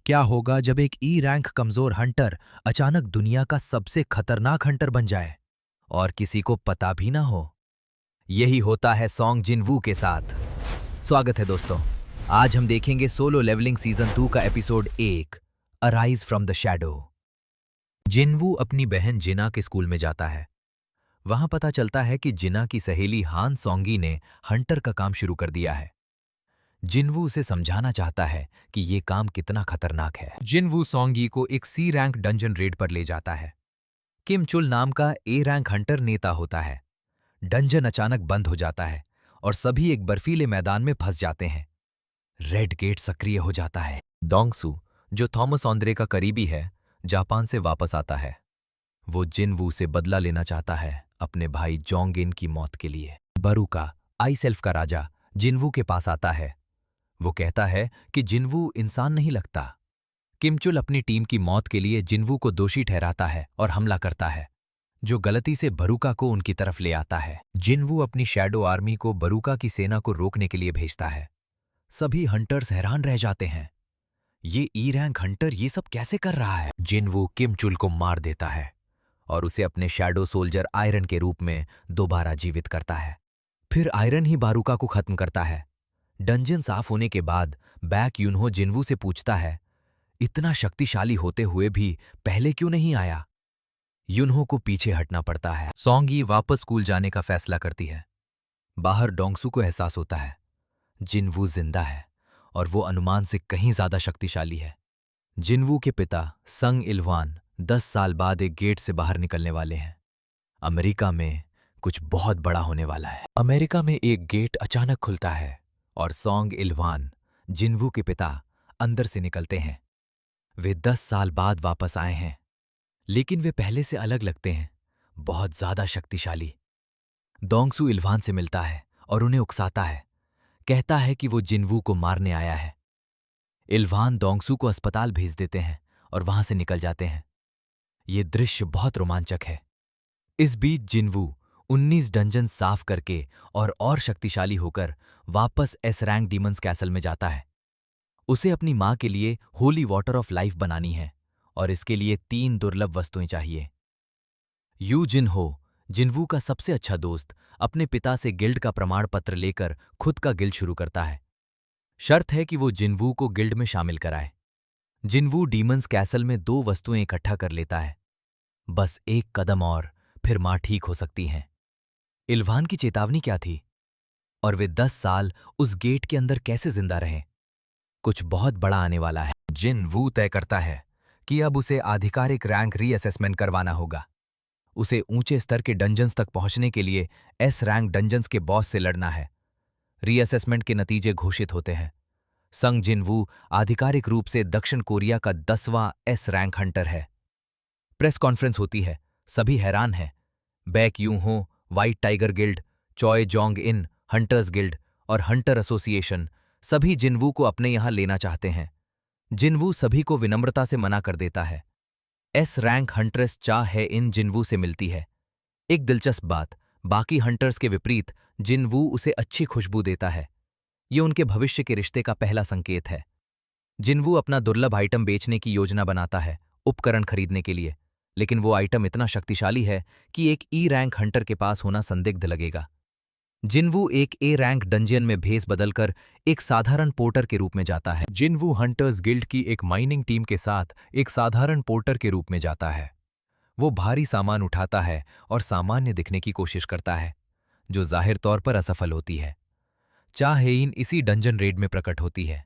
क्या होगा जब एक ई रैंक कमजोर हंटर अचानक दुनिया का सबसे खतरनाक हंटर बन जाए और किसी को पता भी ना हो। यही होता है सॉन्ग जिनवू के साथ। स्वागत है दोस्तों। आज हम देखेंगे सोलो लेवलिंग सीजन 2 का episode 1, arise from the shadow. जिनवू अपनी बहन जिना के स्कूल में जाता है। वहां पता चलता है कि जिना की सहेली हान सोंगी ने हंटर का काम शुरू कर दिया है। जिनवू उसे समझाना चाहता है कि ये काम कितना खतरनाक है। जिनवू सोंगी को एक सी रैंक डंजन रेड पर ले जाता है। किम चुल नाम का ए रैंक हंटर नेता होता है। डंजन अचानक बंद हो जाता है और सभी एक बर्फीले मैदान में फंस जाते हैं। रेड गेट सक्रिय हो जाता है। डोंगसू, जो थॉमस ऑन्द्रे का करीबी है, जापान से वापस आता है। वो जिनवू से बदला लेना चाहता है अपने भाई जोंगिन की मौत के लिए। बरूका, आइस एल्फ का राजा, जिनवू के पास आता है। वो कहता है कि जिनवू इंसान नहीं लगता। किमचुल अपनी टीम की मौत के लिए जिनवू को दोषी ठहराता है और हमला करता है, जो गलती से बरूका को उनकी तरफ ले आता है। जिनवू अपनी शैडो आर्मी को बरूका की सेना को रोकने के लिए भेजता है। सभी हंटर्स हैरान रह जाते हैं। ये ई रैंक हंटर ये सब कैसे कर रहा है? जिनवू किमचुल को मार देता है और उसे अपने शैडो सोल्जर आयरन के रूप में दोबारा जीवित करता है। फिर आयरन ही बारूका को खत्म करता है। डंजन साफ होने के बाद बैक यूनहो जिनवू से पूछता है, इतना शक्तिशाली होते हुए भी पहले क्यों नहीं आया? यूनहो को पीछे हटना पड़ता है। सोंगी वापस स्कूल जाने का फैसला करती है। बाहर डोंगसू को एहसास होता है जिनवू जिंदा है और वो अनुमान से कहीं ज्यादा शक्तिशाली है। जिनवू के पिता संग इल्वान 10 साल बाद एक गेट से बाहर निकलने वाले हैं। अमेरिका में कुछ बहुत बड़ा होने वाला है। अमेरिका में एक गेट अचानक खुलता है और सोंग इल्वान, जिनवू के पिता, अंदर से निकलते हैं। वे 10 साल बाद वापस आए हैं, लेकिन वे पहले से अलग लगते हैं, बहुत ज्यादा शक्तिशाली। दोंगसू इल्वान से मिलता है और उन्हें उकसाता है, कहता है कि वो जिनवू को मारने आया है। इल्वान दोंगसू को अस्पताल भेज देते हैं और वहां से निकल जाते हैं। ये दृश्य बहुत रोमांचक है। इस बीच जिनवू 19 डंजन साफ करके और शक्तिशाली होकर वापस एस रैंक डीमंस कैसल में जाता है। उसे अपनी मां के लिए होली वाटर ऑफ लाइफ बनानी है और इसके लिए 3 दुर्लभ वस्तुएं चाहिए। यू जिनहो, जिनवू का सबसे अच्छा दोस्त, अपने पिता से गिल्ड का प्रमाण पत्र लेकर खुद का गिल्ड शुरू करता है। शर्त है कि वो जिनवू को गिल्ड में शामिल कराए। जिनवू डीमंस कैसल में 2 वस्तुएं इकट्ठा कर लेता है। बस एक कदम और फिर मां ठीक हो सकती हैं। इल्वान की चेतावनी क्या थी? और वे 10 साल उस गेट के अंदर कैसे जिंदा रहे? कुछ बहुत बड़ा आने वाला है। जिनवू तय करता है कि अब उसे आधिकारिक रैंक रीअसेसमेंट करवाना होगा। उसे ऊंचे स्तर के डंजन्स तक पहुंचने के लिए एस रैंक डंजन्स के बॉस से लड़ना है। रीअसेसमेंट के नतीजे घोषित होते हैं। संग जिनवू आधिकारिक रूप से दक्षिण कोरिया का 10वां एस रैंक हंटर है। प्रेस कॉन्फ्रेंस होती है। सभी हैरान हैं। Back यूहो, white tiger guild, चॉय Jong इन हंटर्स गिल्ड और हंटर एसोसिएशन सभी जिनवू को अपने यहां लेना चाहते हैं। जिनवू सभी को विनम्रता से मना कर देता है। एस रैंक हंट्रेस चा है इन जिनवू से मिलती है। एक दिलचस्प बात, बाकी हंटर्स के विपरीत जिनवू उसे अच्छी खुशबू देता है। ये उनके भविष्य के रिश्ते का पहला संकेत है। जिनवू अपना दुर्लभ आइटम बेचने की योजना बनाता है, उपकरण खरीदने के लिए, लेकिन वो आइटम इतना शक्तिशाली है कि एक ई रैंक हंटर के पास होना संदिग्ध लगेगा। जिनवू एक ए रैंक डंजियन में भेस बदलकर एक साधारण पोर्टर के रूप में जाता है। जिनवू हंटर्स गिल्ड की एक माइनिंग टीम के साथ एक साधारण पोर्टर के रूप में जाता है। वो भारी सामान उठाता है और सामान्य दिखने की कोशिश करता है, जो जाहिर तौर पर असफल होती है। चाहेइन इसी डंजन रेड में प्रकट होती है।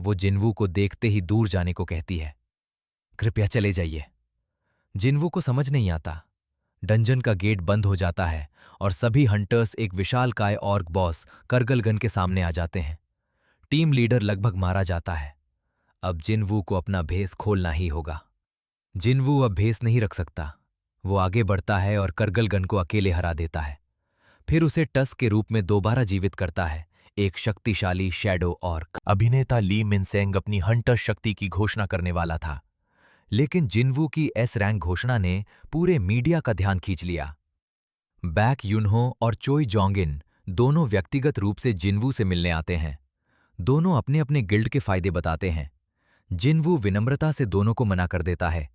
वो जिनवू को देखते ही दूर जाने को कहती है, कृपया चले जाइए। जिनवू को समझ नहीं आता। डंजन का गेट बंद हो जाता है और सभी हंटर्स एक विशालकाय ऑर्क बॉस करगलगन के सामने आ जाते हैं। टीम लीडर लगभग मारा जाता है। अब जिनवू को अपना भेस खोलना ही होगा। जिनवू अब भेस नहीं रख सकता। वो आगे बढ़ता है और करगलगन को अकेले हरा देता है। फिर उसे टस्क के रूप में दोबारा जीवित करता है, एक शक्तिशाली शैडो ऑर्क। अभिनेता ली मिनसेंग अपनी हंटर शक्ति की घोषणा करने वाला था, लेकिन जिनवू की एस रैंक घोषणा ने पूरे मीडिया का ध्यान खींच लिया। बैक यूनहो और चोई जोंगिन दोनों व्यक्तिगत रूप से जिनवू से मिलने आते हैं। दोनों अपने अपने गिल्ड के फायदे बताते हैं। जिनवू विनम्रता से दोनों को मना कर देता है।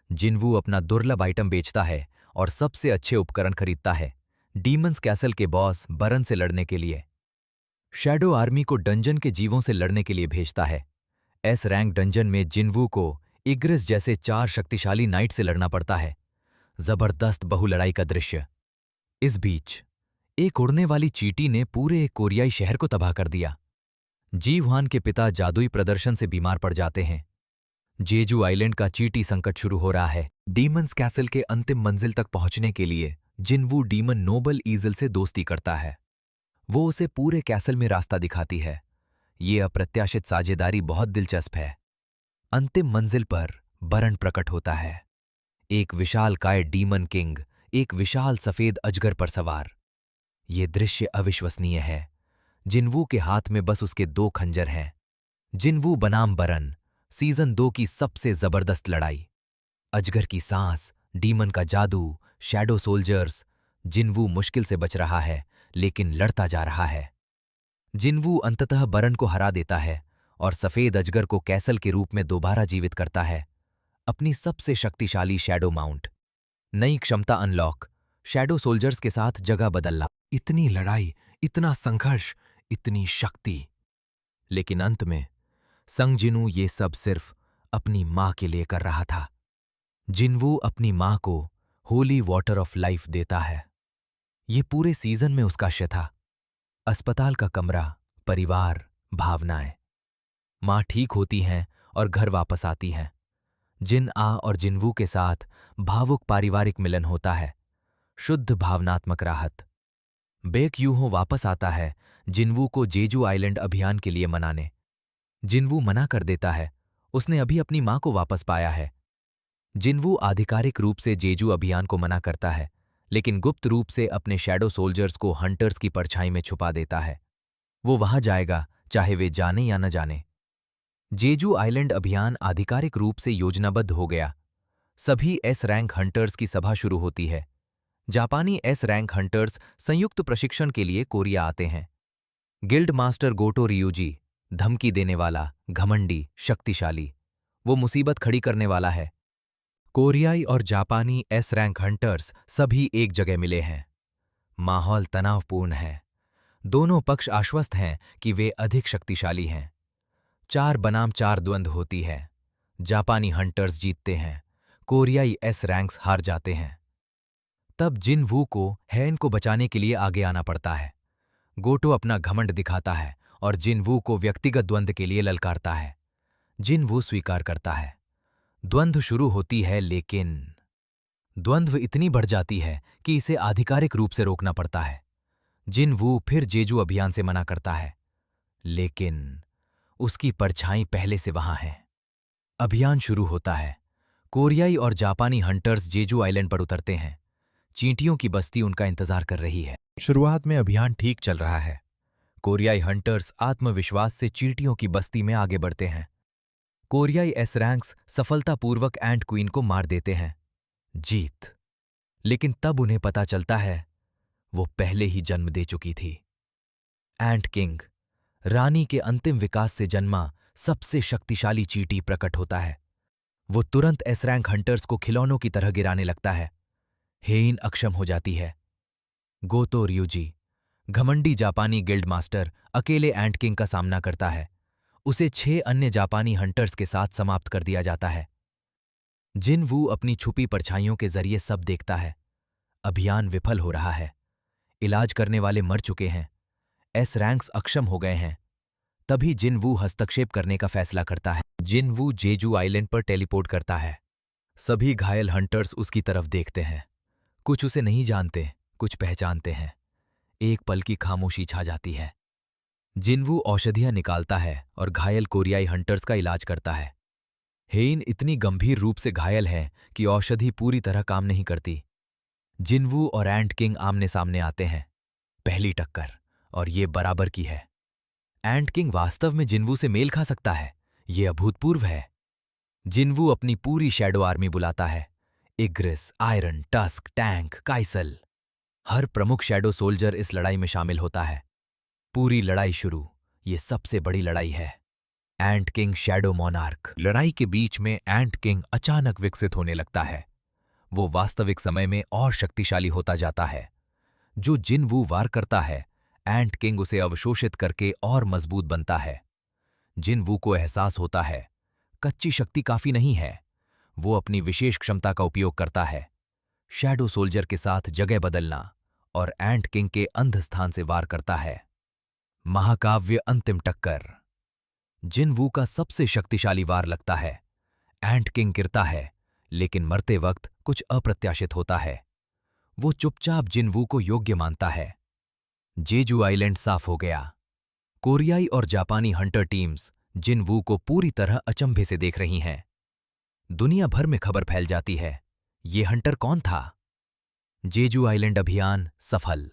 जिनवू अपना दुर्लभ आइटम बेचता है और सबसे अच्छे उपकरण खरीदता है डीमंस कैसल के बॉस बरन से लड़ने के लिए। शैडो आर्मी को डंजन के जीवों से लड़ने के लिए भेजता है। एस रैंक डंजन में जिनवू को इग्रिस जैसे 4 शक्तिशाली नाइट से लड़ना पड़ता है। जबरदस्त बहुलड़ाई का दृश्य। इस बीच एक उड़ने वाली चींटी ने पूरे एक कोरियाई शहर को तबाह कर दिया। जी हुआन के पिता जादुई प्रदर्शन से बीमार पड़ जाते हैं। जेजू आइलैंड का चींटी संकट शुरू हो रहा है। डीमंस कैसल के अंतिम मंजिल तक पहुंचने के लिए जिनवू डीमन नोबल ईजल से दोस्ती करता है। वो उसे पूरे कैसल में रास्ता दिखाती है। ये अप्रत्याशित साझेदारी बहुत दिलचस्प है। अंतिम मंजिल पर बरन प्रकट होता है। एक विशालकाय डीमन किंग एक विशाल सफेद अजगर पर सवार। ये दृश्य अविश्वसनीय है। जिनवू के हाथ में बस उसके 2 खंजर हैं। जिनवू बनाम बरन सीजन 2 की सबसे जबरदस्त लड़ाई। अजगर की सांस, डीमन का जादू, शैडो सोल्जर्स। जिनवू मुश्किल से बच रहा है लेकिन लड़ता जा रहा है। जिनवू अंततः बरन को हरा देता है और सफेद अजगर को कैसल के रूप में दोबारा जीवित करता है। अपनी सबसे शक्तिशाली शैडो माउंट। नई क्षमता अनलॉक। शैडो सोल्जर्स के साथ जगह बदलना। इतनी लड़ाई, इतना संघर्ष, इतनी शक्ति। लेकिन अंत में संग जिनू ये सब सिर्फ अपनी मां के लिए कर रहा था। जिनवू अपनी मां को होली वाटर ऑफ लाइफ देता है। ये पूरे सीजन में उसका शय था। अस्पताल का कमरा, परिवार, भावनाएं। मां ठीक होती हैं और घर वापस आती हैं। जिन आ और जिनवू के साथ भावुक पारिवारिक मिलन होता है। शुद्ध भावनात्मक राहत। बेक यूहो वापस आता है जिनवू को जेजू आइलैंड अभियान के लिए मनाने। जिनवू मना कर देता है, उसने अभी अपनी मां को वापस पाया है। जिनवू आधिकारिक रूप से जेजू अभियान को मना करता है लेकिन गुप्त रूप से अपने शैडो सोल्जर्स को हंटर्स की परछाई में छुपा देता है। वो वहां जाएगा चाहे वे जाने या न जाने। जेजू आइलैंड अभियान आधिकारिक रूप से योजनाबद्ध हो गया। सभी एस रैंक हंटर्स की सभा शुरू होती है। जापानी एस रैंक हंटर्स संयुक्त प्रशिक्षण के लिए कोरिया आते हैं। गिल्ड मास्टर गोटो रियूजी, धमकी देने वाला, घमंडी, शक्तिशाली। वो मुसीबत खड़ी करने वाला है। कोरियाई और जापानी एस रैंक हंटर्स सभी एक जगह मिले हैं। माहौल तनावपूर्ण है। दोनों पक्ष आश्वस्त हैं कि वे अधिक शक्तिशाली हैं। 4 बनाम 4 द्वंद्व होती है। जापानी हंटर्स जीतते हैं, कोरियाई एस रैंक्स हार जाते हैं। तब जिन वू को हैन को बचाने के लिए आगे आना पड़ता है। गोटो अपना घमंड दिखाता है और जिन वू को व्यक्तिगत द्वंद्व के लिए ललकारता है। जिन वू स्वीकार करता है। द्वंद्व शुरू होती है लेकिन द्वंद्व इतनी बढ़ जाती है कि इसे आधिकारिक रूप से रोकना पड़ता है। जिन वू फिर जेजू अभियान से मना करता है लेकिन उसकी परछाई पहले से वहां है। अभियान शुरू होता है। कोरियाई और जापानी हंटर्स जेजू आइलैंड पर उतरते हैं। चींटियों की बस्ती उनका इंतजार कर रही है। शुरुआत में अभियान ठीक चल रहा है। कोरियाई हंटर्स आत्मविश्वास से चींटियों की बस्ती में आगे बढ़ते हैं। कोरियाई एस रैंक्स सफलतापूर्वक एंट क्वीन को मार देते हैं। जीत। लेकिन तब उन्हें पता चलता है वो पहले ही जन्म दे चुकी थी। एंट किंग, रानी के अंतिम विकास से जन्मा सबसे शक्तिशाली चींटी प्रकट होता है। वो तुरंत एस रैंक हंटर्स को खिलौनों की तरह गिराने लगता है। हेइन अक्षम हो जाती है। गोतो रियूजी, घमंडी जापानी गिल्ड मास्टर, अकेले एंट किंग का सामना करता है। उसे 6 अन्य जापानी हंटर्स के साथ समाप्त कर दिया जाता है। जिन वू अपनी छुपी परछाइयों के जरिए सब देखता है। अभियान विफल हो रहा है। इलाज करने वाले मर चुके हैं। एस रैंक्स अक्षम हो गए हैं। तभी जिन वू हस्तक्षेप करने का फैसला करता है। जिन वू जेजू आइलैंड पर टेलीपोर्ट करता है। सभी घायल हंटर्स उसकी तरफ देखते हैं। कुछ उसे नहीं जानते, कुछ पहचानते हैं। एक पल की खामोशी छा जाती है। जिनवू औषधियां निकालता है और घायल कोरियाई हंटर्स का इलाज करता है। हेइन इतनी गंभीर रूप से घायल है कि औषधि पूरी तरह काम नहीं करती। जिनवू और एंट किंग आमने सामने आते हैं। पहली टक्कर, और ये बराबर की है। एंट किंग वास्तव में जिनवू से मेल खा सकता है। ये अभूतपूर्व है। जिनवू अपनी पूरी शैडो आर्मी बुलाता है। इग्रिस, आयरन, टस्क, टैंक, काइसल। हर प्रमुख शैडो सोल्जर इस लड़ाई में शामिल होता है। पूरी लड़ाई शुरू। ये सबसे बड़ी लड़ाई है। एंट किंग शैडो मोनार्क। लड़ाई के बीच में एंट किंग अचानक विकसित होने लगता है। वो वास्तविक समय में और शक्तिशाली होता जाता है। जो जिन वू वार करता है, एंट किंग उसे अवशोषित करके और मजबूत बनता है। जिन वू को एहसास होता है कच्ची शक्ति काफी नहीं है। वो अपनी विशेष क्षमता का उपयोग करता है, शैडो सोल्जर के साथ जगह बदलना, और एंट किंग के अंध स्थान से वार करता है। महाकाव्य अंतिम टक्कर। जिन वू का सबसे शक्तिशाली वार लगता है। एंट किंग गिरता है, लेकिन मरते वक्त कुछ अप्रत्याशित होता है। वो चुपचाप जिन वू को योग्य मानता है। जेजू आइलैंड साफ हो गया। कोरियाई और जापानी हंटर टीम्स जिन वू को पूरी तरह अचंभे से देख रही हैं। दुनिया भर में खबर फैल जाती है, ये हंटर कौन था? जेजू आइलैंड अभियान सफल,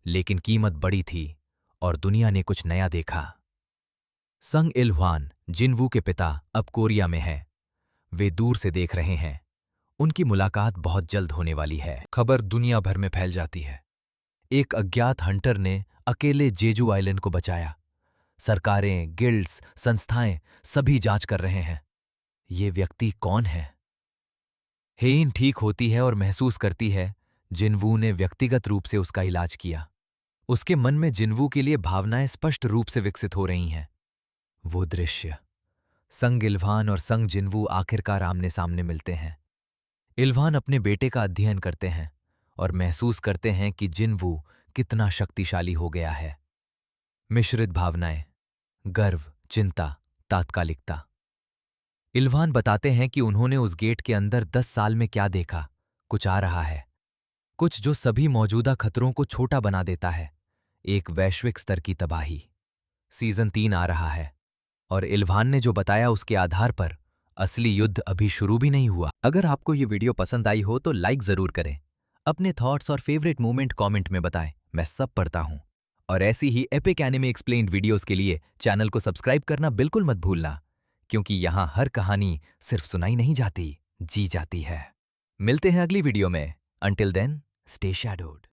लेकिन कीमत बड़ी थी और दुनिया ने कुछ नया देखा। संग इल ह्वान, जिन वू के पिता, अब कोरिया में हैं। वे दूर से देख रहे हैं। उनकी मुलाकात बहुत जल्द होने वाली है। खबर दुनिया भर में फैल जाती है। एक अज्ञात हंटर ने अकेले जेजू आइलैंड को बचाया। सरकारें, गिल्ड्स, संस्थाएं सभी जांच कर रहे हैं। ये व्यक्ति कौन है? हेइन ठीक होती है और महसूस करती है जिनवू ने व्यक्तिगत रूप से उसका इलाज किया। उसके मन में जिनवू के लिए भावनाएं स्पष्ट रूप से विकसित हो रही हैं। वो दृश्य, संग इल्वान और संग जिनवू आखिरकार आमने सामने मिलते हैं। इल्वान अपने बेटे का अध्ययन करते हैं और महसूस करते हैं कि जिनवू कितना शक्तिशाली हो गया है। मिश्रित भावनाएं, गर्व, चिंता, तात्कालिकता। इल्वान बताते हैं कि उन्होंने उस गेट के अंदर 10 साल में क्या देखा। कुछ आ रहा है, कुछ जो सभी मौजूदा खतरों को छोटा बना देता है। एक वैश्विक स्तर की तबाही। सीजन 3 आ रहा है और इल्वान ने जो बताया उसके आधार पर असली युद्ध अभी शुरू भी नहीं हुआ। अगर आपको ये वीडियो पसंद आई हो तो लाइक जरूर करें। अपने थॉट्स और फेवरेट मोमेंट कमेंट में बताएं, मैं सब पढ़ता हूं। और ऐसी ही एपिक एनिमे एक्सप्लेन्ड वीडियोस के लिए चैनल को सब्सक्राइब करना बिल्कुल मत भूलना, क्योंकि यहां हर कहानी सिर्फ सुनाई नहीं जाती, जी जाती है। मिलते हैं अगली वीडियो में। Until then, stay shadowed.